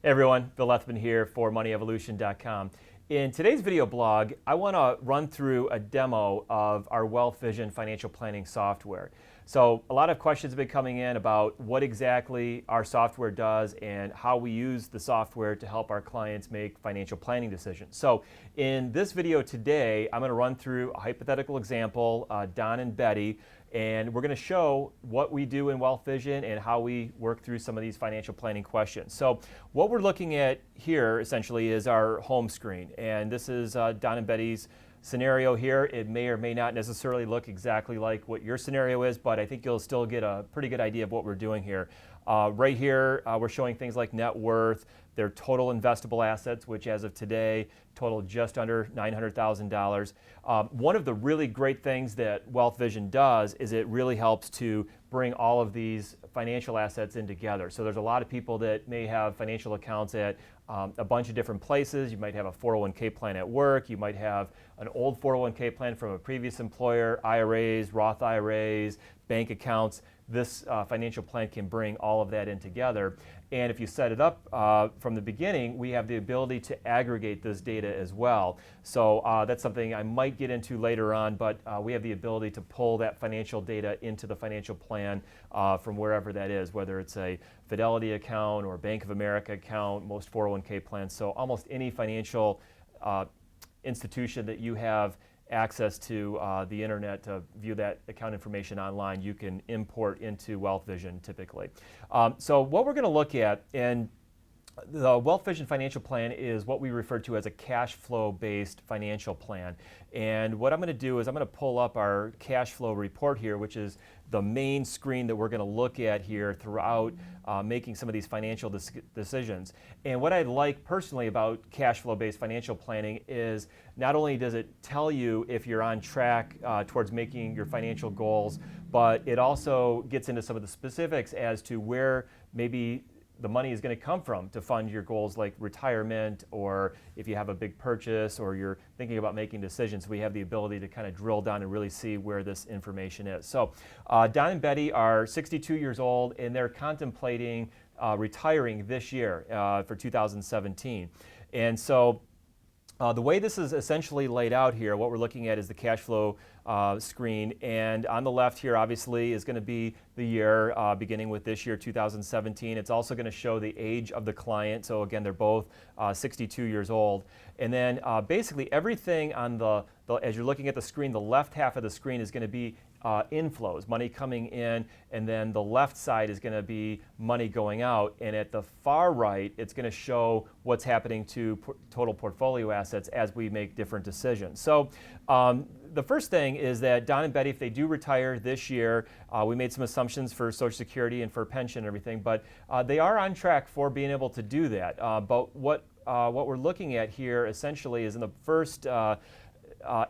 Hey everyone, Bill Lethman here for MoneyEvolution.com. In today's video blog, I want to run through a demo of our WealthVision financial planning software. So a lot of questions have been coming in about what exactly our software does and how we use the software to help our clients make financial planning decisions. So in this video today, I'm going to run through a hypothetical example, Don and Betty, and we're going to show what we do in WealthVision and how we work through some of these financial planning questions. So what we're looking at here essentially is our home screen, and this is Don and Betty's scenario here. It may or may not necessarily look exactly like what your scenario is, but I think you'll still get a pretty good idea of what we're doing here. Right here, we're showing things like net worth, their total investable assets, which as of today total just under $900,000. One of the really great things that WealthVision does is it really helps to bring all of these financial assets in together. So there's a lot of people that may have financial accounts at a bunch of different places. You might have a 401k plan at work. You might have an old 401k plan from a previous employer, IRAs, Roth IRAs, bank accounts. This financial plan can bring all of that in together. And if you set it up from the beginning, we have the ability to aggregate this data as well. So that's something I might get into later on, but we have the ability to pull that financial data into the financial plan from wherever that is, whether it's a Fidelity account or Bank of America account, most 401k plans. So almost any financial institution that you have access to the internet to view that account information online, you can import into WealthVision typically. So what we're going to look at in the WealthVision financial plan is what we refer to as a cash flow based financial plan. And what I'm going to do is I'm going to pull up our cash flow report here, which is the main screen that we're going to look at here throughout making some of these financial decisions. And what I like personally about cash flow based financial planning is not only does it tell you if you're on track towards making your financial goals, but it also gets into some of the specifics as to where maybe the money is going to come from to fund your goals like retirement, or if you have a big purchase or you're thinking about making decisions. We have the ability to kind of drill down and really see where this information is. So Don and Betty are 62 years old and they're contemplating retiring this year for 2017. And so the way this is essentially laid out here, what we're looking at is the cash flow screen, and on the left here obviously is going to be the year beginning with this year 2017. It's also going to show the age of the client, so again they're both 62 years old. And then basically everything on as you're looking at the screen, the left half of the screen is going to be inflows, money coming in, and then the left side is going to be money going out, and at the far right it's going to show what's happening to total portfolio assets as we make different decisions. So the first thing is that Don and Betty, if they do retire this year, we made some assumptions for Social Security and for pension and everything, but they are on track for being able to do that. But what we're looking at here essentially is in the first 8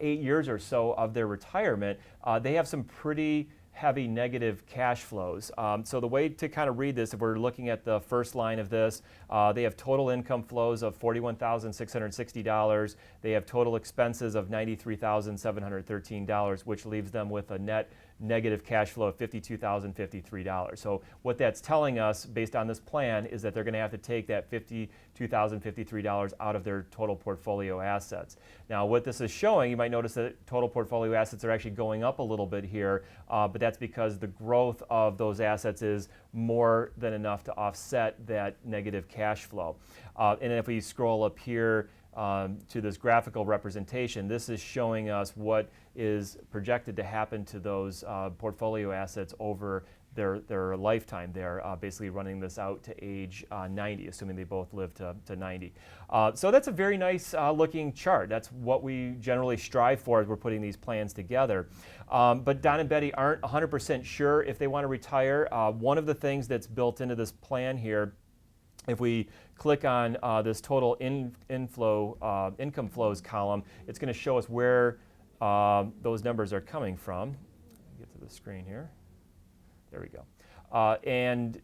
years or so of their retirement, they have some pretty heavy negative cash flows. So the way to kind of read this, if we're looking at the first line of this, they have total income flows of $41,660. They have total expenses of $93,713, which leaves them with a net negative cash flow of $52,053. So what that's telling us based on this plan is that they're going to have to take that $52,053 out of their total portfolio assets. Now what this is showing, you might notice that total portfolio assets are actually going up a little bit here, but that's because the growth of those assets is more than enough to offset that negative cash flow. And if we scroll up here to this graphical representation, this is showing us what is projected to happen to those portfolio assets over their lifetime. They're basically running this out to age 90, assuming they both live to 90. So that's a very nice looking chart. That's what we generally strive for as we're putting these plans together. But Don and Betty aren't 100% sure if they want to retire. One of the things that's built into this plan here, if we click on this total income flows column, it's going to show us where those numbers are coming from. Get to the screen here. There we go. And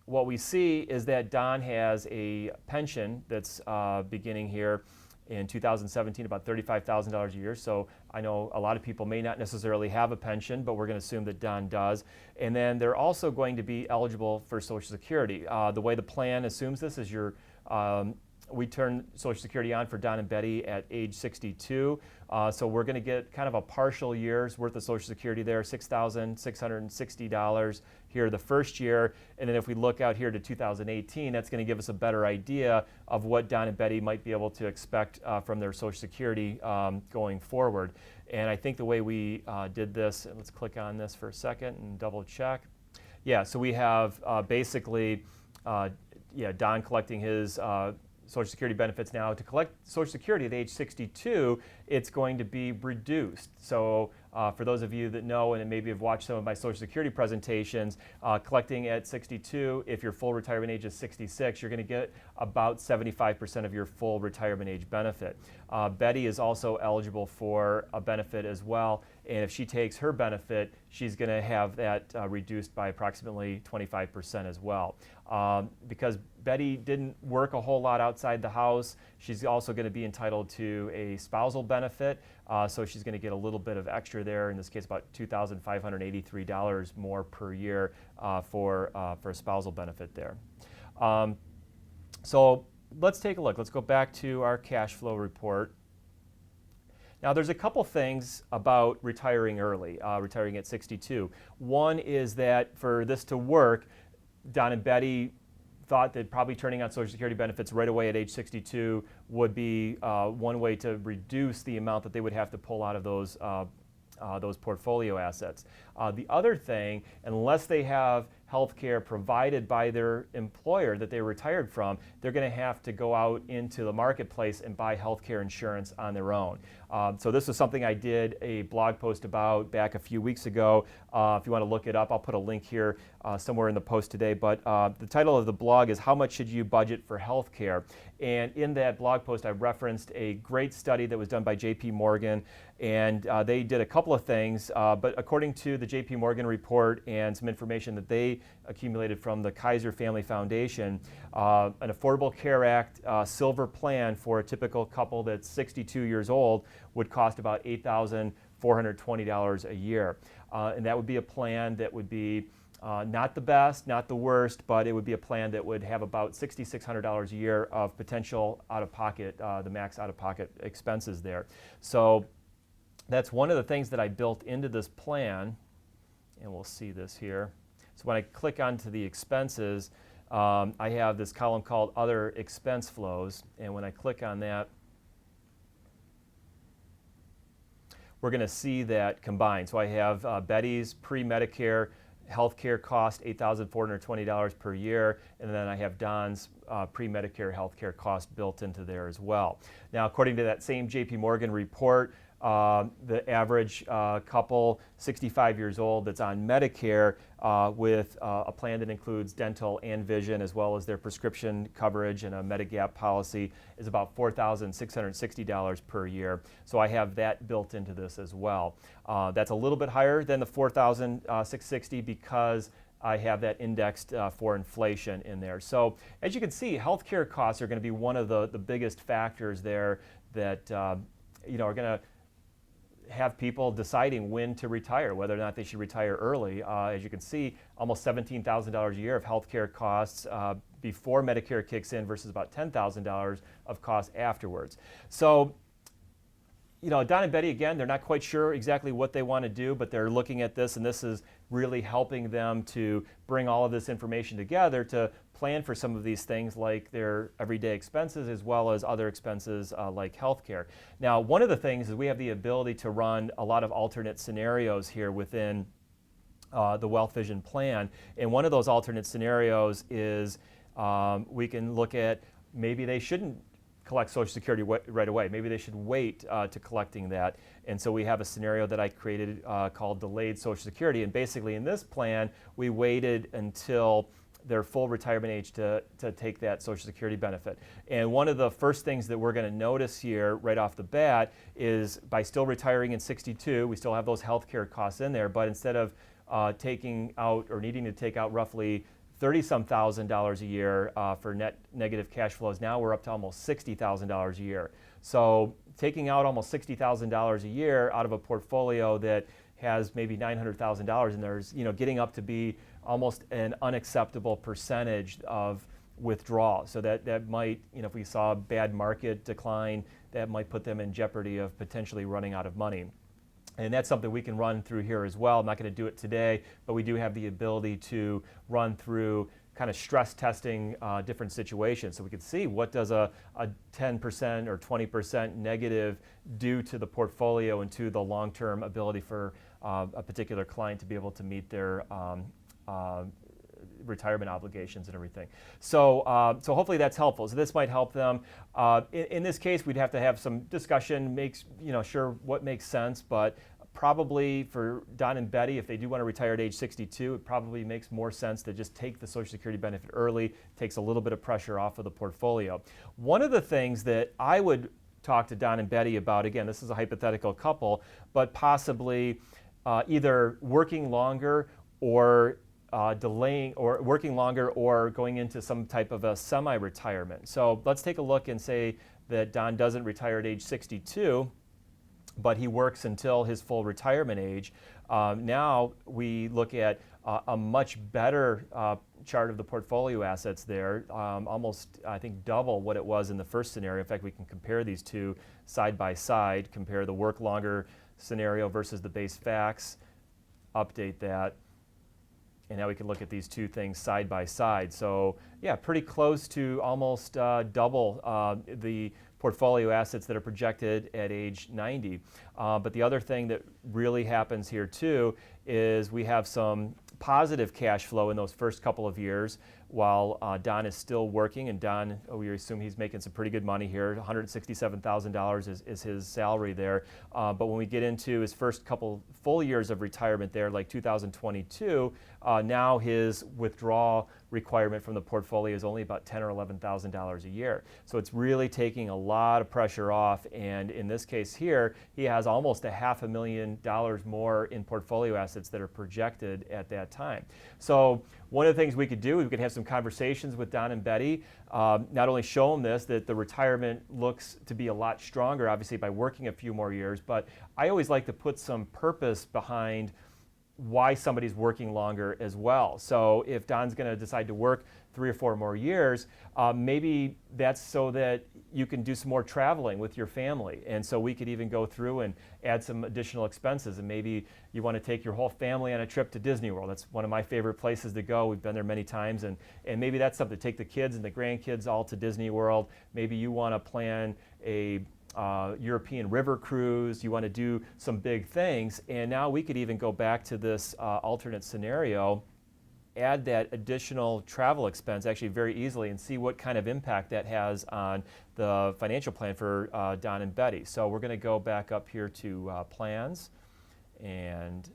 what we see is that Don has a pension that's beginning here In 2017, about $35,000 a year. So I know a lot of people may not necessarily have a pension, but we're going to assume that Don does. And then they're also going to be eligible for Social Security. The way the plan assumes this is we turn Social Security on for Don and Betty at age 62. So we're going to get kind of a partial year's worth of Social Security there, $6,660 here the first year. And then if we look out here to 2018, that's going to give us a better idea of what Don and Betty might be able to expect from their Social Security going forward. And I think the way we did this, let's click on this for a second and double check. Yeah, so we have basically, Don collecting his Social Security benefits now. To collect Social Security at age 62, it's going to be reduced. So for those of you that know and maybe have watched some of my Social Security presentations, collecting at 62, if your full retirement age is 66, you're going to get about 75% of your full retirement age benefit. Betty is also eligible for a benefit as well, and if she takes her benefit, she's going to have that reduced by approximately 25% as well. Because Betty didn't work a whole lot outside the house, she's also going to be entitled to a spousal benefit, so she's going to get a little bit of extra there, in this case about $2,583 more per year for a spousal benefit there. So let's take a look. Let's go back to our cash flow report. Now there's a couple things about retiring early, retiring at 62. One is that for this to work, Don and Betty thought that probably turning on Social Security benefits right away at age 62 would be one way to reduce the amount that they would have to pull out of those portfolio assets. The other thing, unless they have health care provided by their employer that they retired from, they're going to have to go out into the marketplace and buy health care insurance on their own. So this is something I did a blog post about back a few weeks ago. If you want to look it up, I'll put a link here somewhere in the post today. But the title of the blog is How Much Should You Budget for Health Care? And in that blog post, I referenced a great study that was done by JP Morgan. And they did a couple of things, but according to the JP Morgan report and some information that they accumulated from the Kaiser Family Foundation, an Affordable Care Act silver plan for a typical couple that's 62 years old would cost about $8,420 a year. And that would be a plan that would be not the best, not the worst, but it would be a plan that would have about $6,600 a year of potential out-of-pocket, the max out-of-pocket expenses there. So that's one of the things that I built into this plan, and we'll see this here. So when I click onto the expenses, I have this column called Other Expense Flows, and when I click on that, we're going to see that combined. So I have Betty's pre-Medicare healthcare cost, $8,420 per year, and then I have Don's pre-Medicare healthcare cost built into there as well. Now, according to that same JP Morgan report, the average couple, 65 years old, that's on Medicare with a plan that includes dental and vision, as well as their prescription coverage and a Medigap policy, is about $4,660 per year. So I have that built into this as well. That's a little bit higher than the $4,660 because I have that indexed for inflation in there. So as you can see, healthcare costs are going to be one of the biggest factors there that are going to have people deciding when to retire, whether or not they should retire early. As you can see, almost $17,000 a year of healthcare costs before Medicare kicks in versus about $10,000 of costs afterwards. So, Don and Betty, again, they're not quite sure exactly what they want to do, but they're looking at this, and this is really helping them to bring all of this information together to plan for some of these things like their everyday expenses as well as other expenses like healthcare. Now, one of the things is we have the ability to run a lot of alternate scenarios here within the WealthVision plan, and one of those alternate scenarios is we can look at maybe they shouldn't collect Social Security right away. Maybe they should wait to collecting that. And so we have a scenario that I created called delayed Social Security. And basically in this plan, we waited until their full retirement age to take that Social Security benefit. And one of the first things that we're going to notice here right off the bat is by still retiring in 62, we still have those health care costs in there, but instead of taking out or needing to take out roughly 30-some thousand dollars a year for net negative cash flows. Now we're up to almost $60,000 a year. So taking out almost $60,000 a year out of a portfolio that has maybe $900,000, and there's, getting up to be almost an unacceptable percentage of withdrawal. So that might, if we saw a bad market decline, that might put them in jeopardy of potentially running out of money. And that's something we can run through here as well. I'm not going to do it today, but we do have the ability to run through kind of stress testing different situations. So we can see, what does a 10% or 20% negative do to the portfolio and to the long-term ability for a particular client to be able to meet their retirement obligations and everything. So hopefully that's helpful. So this might help them. In this case, we'd have to have some discussion, sure what makes sense, but probably for Don and Betty, if they do want to retire at age 62, it probably makes more sense to just take the Social Security benefit early. Takes a little bit of pressure off of the portfolio. One of the things that I would talk to Don and Betty about, again, this is a hypothetical couple, but possibly either working longer or delaying, or working longer or going into some type of a semi-retirement. So let's take a look and say that Don doesn't retire at age 62, but he works until his full retirement age. Now we look at a much better chart of the portfolio assets there, almost, I think, double what it was in the first scenario. In fact, we can compare these two side by side, compare the work longer scenario versus the base facts, update that, and now we can look at these two things side by side. So yeah, pretty close to almost double the portfolio assets that are projected at age 90. But the other thing that really happens here too is we have some positive cash flow in those first couple of years while Don is still working, and Don, we assume he's making some pretty good money here. $167,000 is his salary there. But when we get into his first couple full years of retirement there, like 2022, now his withdrawal requirement from the portfolio is only about $10,000 or $11,000 a year. So it's really taking a lot of pressure off, and in this case here, he has almost $500,000 more in portfolio assets that are projected at that time. So one of the things we could do, we could have some conversations with Don and Betty, not only show them that the retirement looks to be a lot stronger, obviously, by working a few more years, but I always like to put some purpose behind why somebody's working longer as well. So if Don's going to decide to work 3 or 4 more years, maybe that's so that you can do some more traveling with your family. And so we could even go through and add some additional expenses. And maybe you want to take your whole family on a trip to Disney World. That's one of my favorite places to go. We've been there many times. And maybe that's something to take the kids and the grandkids all to Disney World. Maybe you want to plan a European river cruise, you want to do some big things, and now we could even go back to this alternate scenario, add that additional travel expense actually very easily and see what kind of impact that has on the financial plan for Don and Betty. So we're going to go back up here to plans, and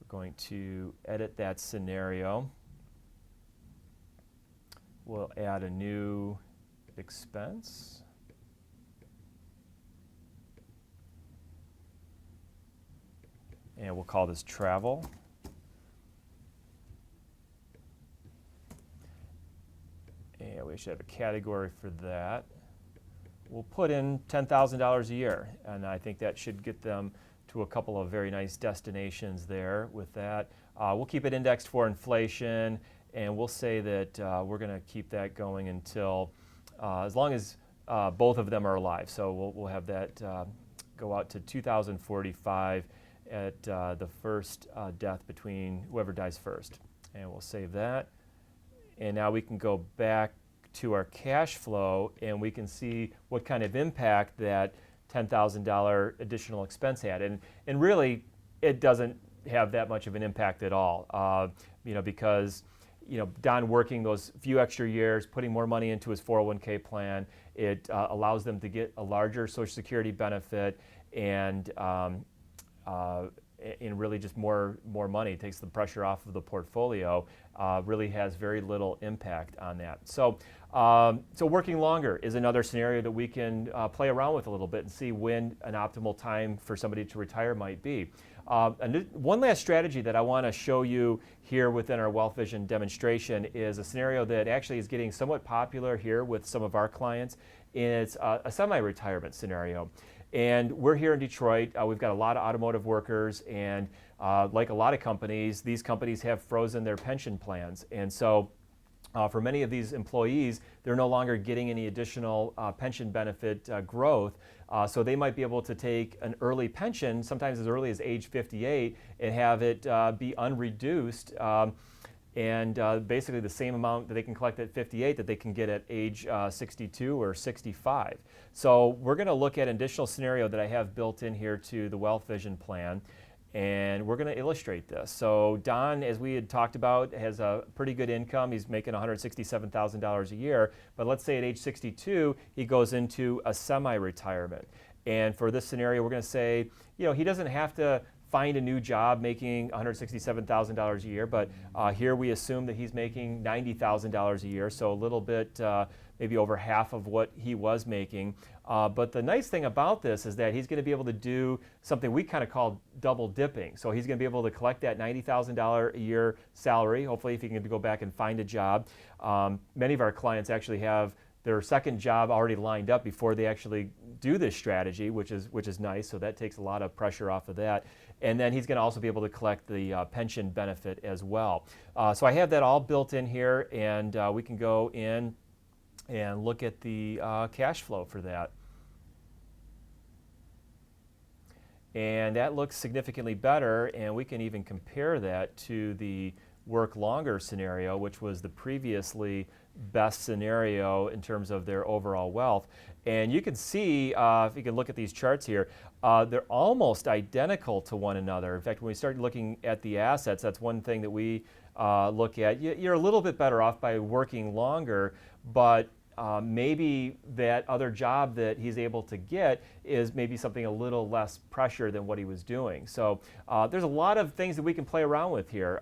we're going to edit that scenario. We'll add a new expense. And we'll call this travel. And we should have a category for that. We'll put in $10,000 a year, and I think that should get them to a couple of very nice destinations there with that. We'll keep it indexed for inflation, and we'll say that we're going to keep that going until, as long as both of them are alive. So we'll have that go out to 2045 at the first death between whoever dies first. And we'll save that. And now we can go back to our cash flow, and we can see what kind of impact that $10,000 additional expense had. And really, it doesn't have that much of an impact at all, because Don working those few extra years, putting more money into his 401k plan, it allows them to get a larger Social Security benefit, and really just more money. It takes the pressure off of the portfolio, really has very little impact on that. So working longer is another scenario that we can play around with a little bit and see when an optimal time for somebody to retire might be. One last strategy that I want to show you here within our WealthVision demonstration is a scenario that actually is getting somewhat popular here with some of our clients. It's a semi-retirement scenario. And we're here in Detroit. We've got a lot of automotive workers, and like a lot of companies, these companies have frozen their pension plans. And so for many of these employees, they're no longer getting any additional pension benefit growth. So they might be able to take an early pension, sometimes as early as age 58, and have it be unreduced. And basically the same amount that they can collect at 58 that they can get at age 62 or 65. So we're going to look at an additional scenario that I have built in here to the WealthVision plan, and we're going to illustrate this. So Don, as we had talked about, has a pretty good income. He's making $167,000 a year, but let's say at age 62 he goes into a semi-retirement. And for this scenario, we're going to say, he doesn't have to find a new job making $167,000 a year, but here we assume that he's making $90,000 a year, so a little bit, maybe over half of what he was making. But the nice thing about this is that he's going to be able to do something we kind of call double dipping. So he's going to be able to collect that $90,000 a year salary, hopefully if he can go back and find a job. Many of our clients actually have their second job already lined up before they actually do this strategy, which is nice. So that takes a lot of pressure off of that. And then he's going to also be able to collect the pension benefit as well. So I have that all built in here, and we can go in and look at the cash flow for that. And that looks significantly better, and we can even compare that to the work longer scenario, which was the previously best scenario in terms of their overall wealth. And you can see, if you can look at these charts here, they're almost identical to one another. In fact, when we start looking at the assets, that's one thing that we look at. You're a little bit better off by working longer, but maybe that other job that he's able to get is maybe something a little less pressure than what he was doing. So there's a lot of things that we can play around with here.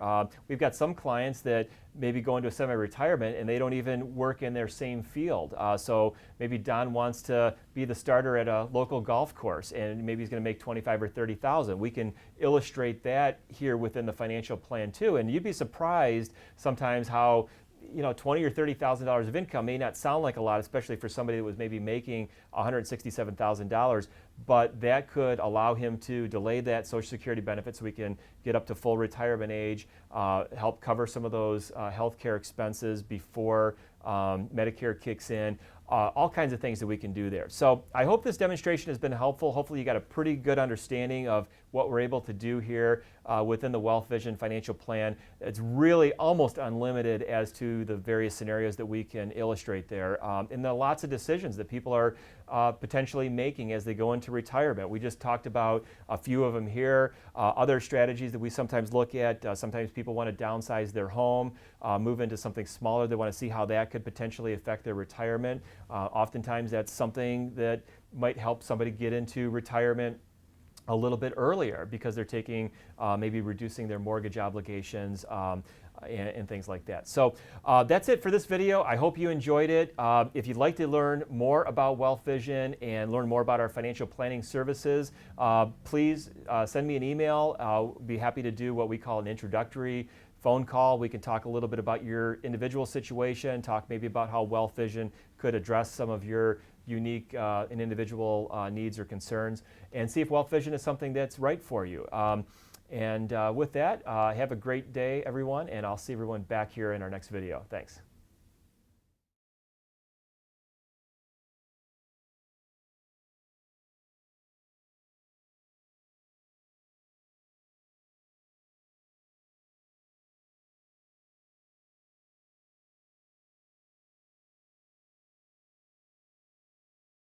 We've got some clients that maybe go into a semi-retirement and they don't even work in their same field. So maybe Don wants to be the starter at a local golf course, and maybe he's going to make $25,000 or $30,000. We can illustrate that here within the financial plan too. And you'd be surprised sometimes how $20,000 or $30,000 of income may not sound like a lot, especially for somebody that was maybe making $167,000, but that could allow him to delay that Social Security benefit so we can get up to full retirement age, help cover some of those health care expenses before Medicare kicks in. All kinds of things that we can do there. So I hope this demonstration has been helpful. Hopefully you got a pretty good understanding of what we're able to do here within the WealthVision financial plan. It's really almost unlimited as to the various scenarios that we can illustrate there. And there are lots of decisions that people are potentially making as they go into retirement. We just talked about a few of them here. Other strategies that we sometimes look at, sometimes people want to downsize their home, move into something smaller. They want to see how that could potentially affect their retirement. Oftentimes that's something that might help somebody get into retirement a little bit earlier because they're taking, maybe reducing their mortgage obligations and things like that. So that's it for this video. I hope you enjoyed it. If you'd like to learn more about WealthVision and learn more about our financial planning services, please send me an email. I'll be happy to do what we call an introductory phone call. We can talk a little bit about your individual situation, talk maybe about how WealthVision could address some of your unique and individual needs or concerns, and see if WealthVision is something that's right for you. With that, have a great day, everyone, and I'll see everyone back here in our next video. Thanks.